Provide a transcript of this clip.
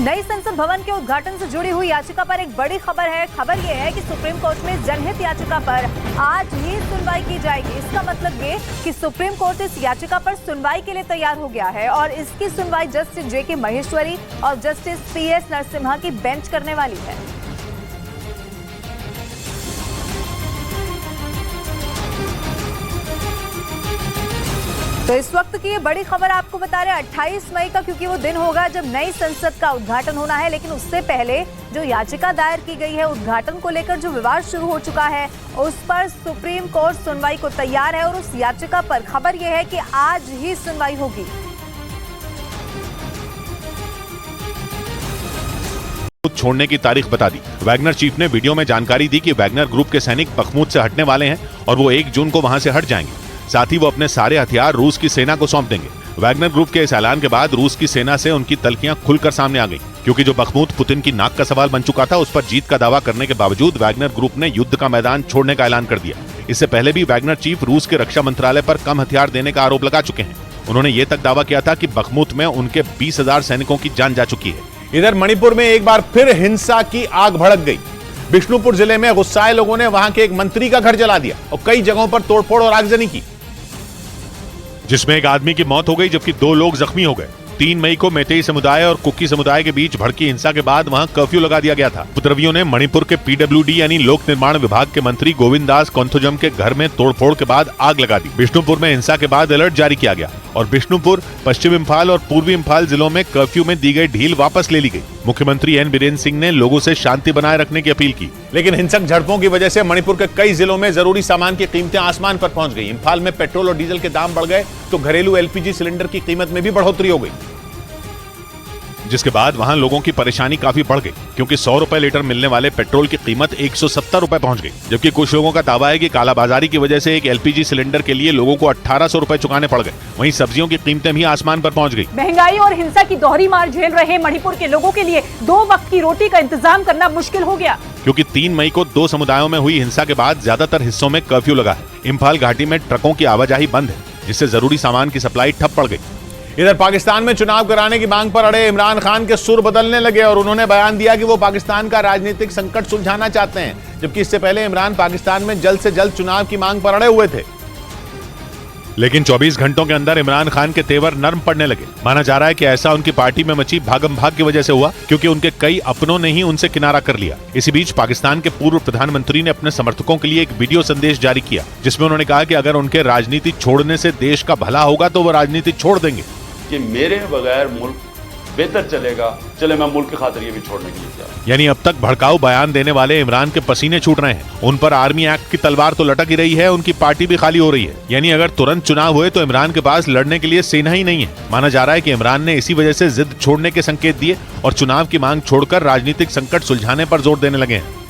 नई संसद भवन के उद्घाटन से जुड़ी हुई याचिका पर एक बड़ी खबर है। खबर यह है कि सुप्रीम कोर्ट में जनहित याचिका पर आज ही सुनवाई की जाएगी। इसका मतलब ये कि सुप्रीम कोर्ट इस याचिका पर सुनवाई के लिए तैयार हो गया है और इसकी सुनवाई जस्टिस जे.के. महेश्वरी और जस्टिस पी.एस. नरसिम्हा की बेंच करने वाली है। तो इस वक्त की ये बड़ी खबर आपको बता रहे हैं 28 मई का, क्योंकि वो दिन होगा जब नई संसद का उद्घाटन होना है। लेकिन उससे पहले जो याचिका दायर की गई है उद्घाटन को लेकर, जो विवाद शुरू हो चुका है, उस पर सुप्रीम कोर्ट सुनवाई को तैयार है और उस याचिका पर खबर यह है कि आज ही सुनवाई होगी। छोड़ने की तारीख बता दी। वैगनर चीफ ने वीडियो में जानकारी दी कि वैगनर ग्रुप के सैनिक बखमूत से हटने वाले हैं और वो 1 जून को वहां से हट जाएंगे। साथ ही वो अपने सारे हथियार रूस की सेना को सौंप देंगे। वैगनर ग्रुप के इस ऐलान के बाद रूस की सेना से उनकी तल्खियां खुलकर सामने आ गई, क्योंकि जो बखमूत पुतिन की नाक का सवाल बन चुका था, उस पर जीत का दावा करने के बावजूद वैगनर ग्रुप ने युद्ध का मैदान छोड़ने का ऐलान कर दिया। इससे पहले भी वैगनर चीफ रूस के रक्षा मंत्रालय पर कम हथियार देने का आरोप लगा चुके हैं। उन्होंने ये तक दावा किया था कि बखमूत में उनके 20,000 सैनिकों की जान जा चुकी है। इधर मणिपुर में एक बार फिर हिंसा की आग भड़क गई। बिष्णुपुर जिले में गुस्साए लोगों ने वहां के एक मंत्री का घर जला दिया और कई जगहों पर तोड़फोड़ और आगजनी की, जिसमें एक आदमी की मौत हो गई जबकि 2 लोग जख्मी हो गए। 3 मई को मेतेई समुदाय और कुकी समुदाय के बीच भड़की हिंसा के बाद वहां कर्फ्यू लगा दिया गया था। उपद्रवियों ने मणिपुर के पीडब्ल्यूडी यानी लोक निर्माण विभाग के मंत्री गोविंद दास कोंथोजम के घर में तोड़फोड़ के बाद आग लगा दी। बिष्णुपुर में हिंसा के बाद अलर्ट जारी किया गया और बिष्णुपुर, पश्चिम इम्फाल और पूर्वी इम्फाल जिलों में कर्फ्यू में दी गई ढील वापस ले ली गई। मुख्यमंत्री एन बीरेन सिंह ने लोगों से शांति बनाए रखने की अपील की। लेकिन हिंसक झड़पों की वजह से मणिपुर के कई जिलों में जरूरी सामान की कीमतें आसमान पर पहुंच गई। इम्फाल में पेट्रोल और डीजल के दाम बढ़ गए तो घरेलू एलपीजी सिलेंडर की कीमत में भी बढ़ोतरी हो गई, जिसके बाद वहां लोगों की परेशानी काफी बढ़ गई, क्योंकि 100 रुपए लीटर मिलने वाले पेट्रोल की कीमत 170 रुपए पहुंच गई। जबकि कुछ लोगों का दावा है कि कालाबाजारी की वजह से एक एलपीजी सिलेंडर के लिए लोगों को 1800 रुपए चुकाने पड़ गए। वहीं सब्जियों की कीमतें भी आसमान पर पहुंच गई। महंगाई और हिंसा की दोहरी मार झेल रहे मणिपुर के लोगों के लिए 2 वक्त की रोटी का इंतजाम करना मुश्किल हो गया, क्योंकि 3 मई को 2 समुदायों में हुई हिंसा के बाद ज्यादातर हिस्सों में कर्फ्यू लगा है। इम्फाल घाटी में ट्रकों की आवाजाही बंद है, जिससे जरूरी सामान की सप्लाई ठप पड़ गई। इधर पाकिस्तान में चुनाव कराने की मांग पर अड़े इमरान खान के सुर बदलने लगे और उन्होंने बयान दिया कि वो पाकिस्तान का राजनीतिक संकट सुलझाना चाहते हैं, जबकि इससे पहले इमरान पाकिस्तान में जल्द से जल्द चुनाव की मांग पर अड़े हुए थे। लेकिन 24 घंटों के अंदर इमरान खान के तेवर नरम पड़ने लगे। माना जा रहा है कि ऐसा उनकी पार्टी में मची भागम भाग की वजह से हुआ, क्योंकि उनके कई अपनों ने ही उनसे किनारा कर लिया। इसी बीच पाकिस्तान के पूर्व प्रधानमंत्री ने अपने समर्थकों के लिए एक वीडियो संदेश जारी किया, जिसमें उन्होंने कहा कि अगर उनके राजनीति छोड़ने से देश का भला होगा तो वो राजनीति छोड़ देंगे। कि मेरे बगैर मुल्क बेहतर चलेगा, चले मैं मुल्क की खातिर ये भी छोड़ने के लिए तैयार। यानी अब तक भड़काऊ बयान देने वाले इमरान के पसीने छूट रहे हैं। उन पर आर्मी एक्ट की तलवार तो लटक ही रही है, उनकी पार्टी भी खाली हो रही है। यानी अगर तुरंत चुनाव हुए तो इमरान के पास लड़ने के लिए सेना ही नहीं है। माना जा रहा है कि इमरान ने इसी वजह से जिद छोड़ने के संकेत दिए और चुनाव की मांग छोड़कर राजनीतिक संकट सुलझाने पर जोर देने लगे हैं।